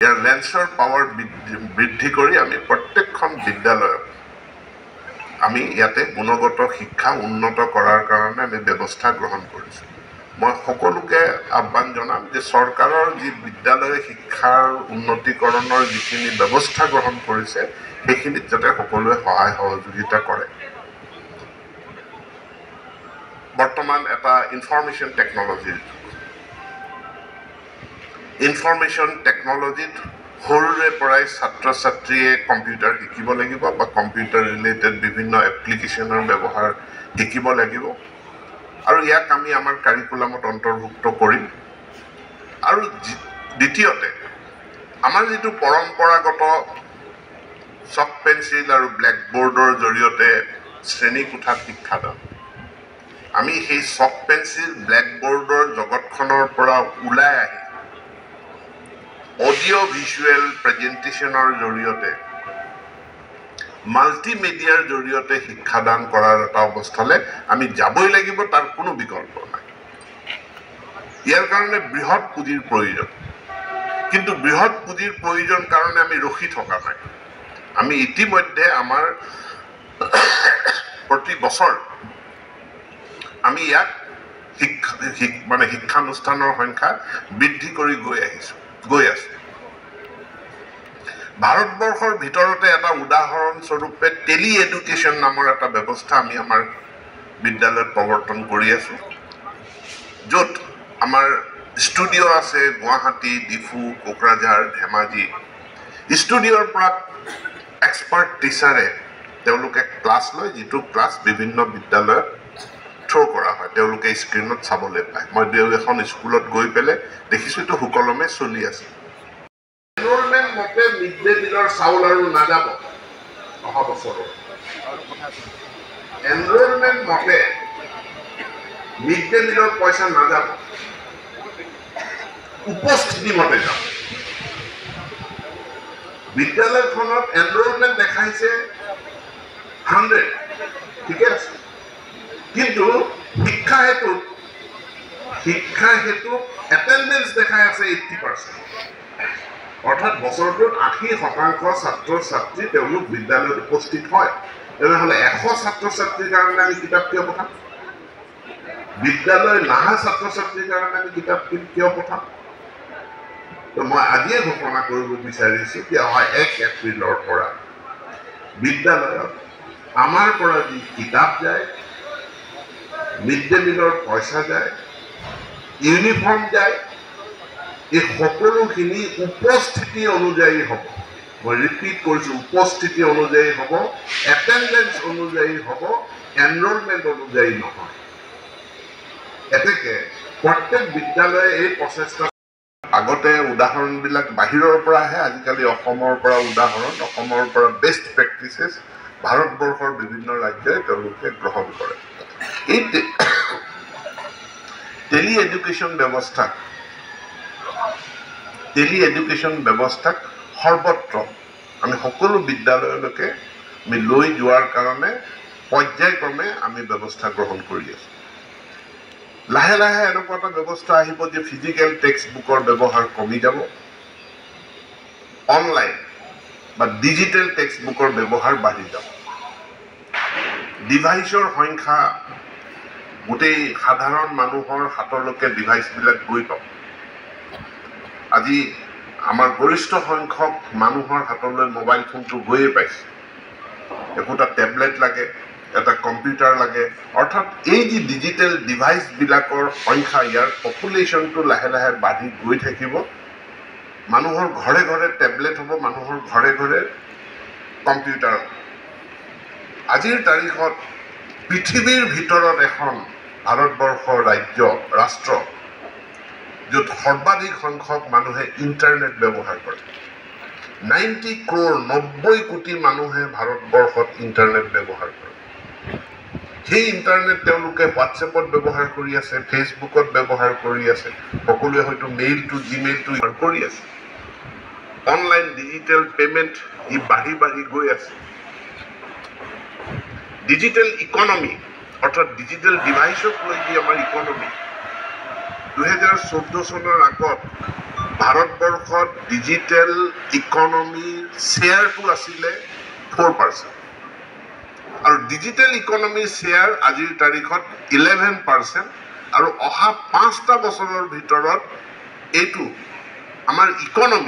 ইয়াৰ লেন্সৰ power বৃদ্ধি কৰি আমি প্ৰত্যেকখন বিদ্যালয়ত আমি ইয়াতে গুণগত শিক্ষা উন্নত কৰাৰ কাৰণে আমি ব্যৱস্থা গ্ৰহণ কৰিছোঁ। মই সকলোকে আহ্বান জনাম যে চৰকাৰৰ যি বিদ্যালয় শিক্ষাৰ উন্নতিকৰণৰ যিখিনি ব্যৱস্থা গ্ৰহণ কৰিছে সেইখিনিত যাতে সকলোৱে সহায় সহযোগিতা কৰে। বৰ্তমান এটা ইনফৰমেশ্যন টেকনলজিৰ যুগ। ইনফৰমেশ্যন টেকনলজিত সৰুৰে পৰাই ছাত্ৰ ছাত্ৰীয়ে কম্পিউটাৰ শিকিব লাগিব বা কম্পিউটাৰ ৰিলেটেড বিভিন্ন এপ্লিকেশ্যনৰ ব্যৱহাৰ শিকিব লাগিব আৰু ইয়াক আমি আমাৰ কাৰিকুলামত অন্তৰ্ভুক্ত কৰিম। আৰু দ্বিতীয়তে আমাৰ যিটো পৰম্পৰাগত চক পেঞ্চিল আৰু ব্লেকবোৰ্ডৰ জৰিয়তে শ্ৰেণীকোঠাত শিক্ষাদান, আমি সেই চক পেঞ্চিল ব্লেকবোৰ্ডৰ জগতখনৰ পৰা ওলাই আহি অডিঅ' ভিজুৱেল প্ৰেজেণ্টেশ্যনৰ জৰিয়তে মাল্টিমিডিয়াৰ জৰিয়তে শিক্ষাদান কৰাৰ এটা অৱস্থালৈ আমি যাবই লাগিব, তাৰ কোনো বিকল্প নাই। ইয়াৰ কাৰণে বৃহৎ পুঁজিৰ প্ৰয়োজন, কিন্তু বৃহৎ পুঁজিৰ প্ৰয়োজন কাৰণে আমি ৰখি থকা নাই। আমি ইতিমধ্যে আমাৰ প্ৰতি বছৰ আমি ইয়াক শিক্ষানুষ্ঠানৰ সংখ্যা বৃদ্ধি কৰি গৈ আছো। ভাৰতবৰ্ষৰ ভিতৰতে এটা উদাহৰণস্বৰূপে টেলি এডুকেশ্যন নামৰ এটা ব্যৱস্থা আমি আমাৰ বিদ্যালয়ত প্ৰৱৰ্তন কৰি আছো, য'ত আমাৰ ষ্টুডিঅ' আছে গুৱাহাটী, ডিফু, কোকৰাঝাৰ, ধেমাজি। ষ্টুডিঅ'ৰ পৰা এক্সপাৰ্ট টিচাৰে তেওঁলোকে ক্লাছ লয়, যিটো ক্লাছ বিভিন্ন বিদ্যালয়ত থ্ৰ' কৰা হয়, তেওঁলোকে স্ক্ৰীণত চাবলৈ পায়। মই এখন স্কুলত গৈ পেলাই দেখিছোঁ এইটো সুকলমে চলি আছে। এনৰলমেণ্ট মতে মিড ডে মিলৰ চাউল আৰু নাযাব অহা বছৰত। এনৰলমেণ্ট মতে মিড ডে মিলৰ পইচা নাযাব, উপস্থিতি মতে যাব। বিদ্যালয়খনত এনৰলমেণ্ট দেখাইছে 100, ঠিকে আছে, কিন্তু শিক্ষা হেতু এটেণ্ডেঞ্চ দেখাই আছে 80%। অৰ্থাৎ বছৰটোত 80% ছাত্ৰ ছাত্ৰী তেওঁলোক বিদ্যালয়ত উপস্থিত হয়। তেনেহ'লে 100 ছাত্ৰ ছাত্ৰীৰ কাৰণে আমি কিতাপ কিয় পঠাম? বিদ্যালয় নাহা ছাত্ৰ ছাত্ৰীৰ কাৰণে আমি কিতাপ কিয় পঠাম? মই আজিয়ে ঘোষণা কৰিব বিচাৰিছোঁ যে অহা 1 এপ্ৰিলৰ পৰা বিদ্যালয়ত আমাৰ পৰা যি কিতাপ যায়, মিড ডে মিলৰ পইচা যায়, ইউনিফৰ্ম যায়, এই সকলোখিনি উপস্থিতি অনুযায়ী হ'ব। মই ৰিপিট কৰিছোঁ, উপস্থিতি অনুযায়ী হ'ব, এটেণ্ডেঞ্চ অনুযায়ী হ'ব, এনৰলমেণ্ট অনুযায়ী নহয়। এতেকে প্ৰত্যেক বিদ্যালয়ে এই প্ৰচেষ্টা, আগতে উদাহৰণবিলাক বাহিৰৰ পৰা আহে, আজিকালি অসমৰ পৰা উদাহৰণ, অসমৰ পৰা বেষ্ট প্ৰেক্টিচেছ ভাৰতবৰ্ষৰ বিভিন্ন ৰাজ্যই তেওঁলোকে গ্ৰহণ কৰে। এই টেলি এডুকেশ্যন ব্যৱস্থাক সৰ্বত্ৰ আমি সকলো বিদ্যালয়লৈকে আমি লৈ যোৱাৰ কাৰণে পৰ্যায়ক্ৰমে আমি ব্যৱস্থা গ্ৰহণ কৰি আছোঁ। লাহে লাহে এনেকুৱা এটা ব্যৱস্থা আহিব যে ফিজিকেল টেক্সট বুকৰ ব্যৱহাৰ কমি যাব, অনলাইন বা ডিজিটেল টেক্সট বুকৰ ব্যৱহাৰ বাঢ়ি যাব। ডিভাইচৰ সংখ্যা গোটেই সাধাৰণ মানুহৰ হাতলৈকে ডিভাইচবিলাক গৈ পাব। আজি আমাৰ গৰিষ্ঠ সংখ্যক মানুহৰ হাতলৈ মোবাইল ফোনটো গৈয়ে পাইছে। একোটা টেবলেট লাগে, এটা কম্পিউটাৰ লাগে। অৰ্থাৎ এই যি ডিজিটেল ডিভাইচবিলাকৰ সংখ্যা, ইয়াৰ পপুলেশ্যনটো লাহে লাহে বাঢ়ি গৈ থাকিব। মানুহৰ ঘৰে ঘৰে টেবলেট হ'ব, মানুহৰ ঘৰে ঘৰে কম্পিউটাৰ। আজিৰ তাৰিখত পৃথিৱীৰ ভিতৰত এখন ভাৰতবৰ্ষৰ ৰাষ্ট্ৰ য'ত সৰ্বাধিক সংখ্যক মানুহে ইণ্টাৰনেট ব্যৱহাৰ কৰে। 90 crore 90 কোটি মানুহে ভাৰতবৰ্ষত ইণ্টাৰনেট ব্যৱহাৰ কৰে। সেই ইণ্টাৰনেট তেওঁলোকে হোৱাটছএপত ব্যৱহাৰ কৰি আছে, ফেচবুকত ব্যৱহাৰ কৰি আছে, সকলোৱে হয়তো মেইলটো জিমেইলটো ব্যৱহাৰ কৰি আছে। অনলাইন ডিজিটেল পেমেণ্ট ই বাঢ়ি বাঢ়ি গৈ আছে। ডিজিটেল ইকনমি অৰ্থাৎ ডিজিটেল ডিভাইচক লৈ যি আমাৰ ইকনমি 2014 চনৰ আগত ভাৰতবৰ্ষত ডিজিটেল ইকনমিৰ শ্বেয়াৰটো আছিলে 4%, আৰু ডিজিটেল ইকনমিৰ শ্বেয়াৰ আজিৰ তাৰিখত 11%, আৰু অহা 5টা বছৰৰ ভিতৰত এইটো আমাৰ ইকনমি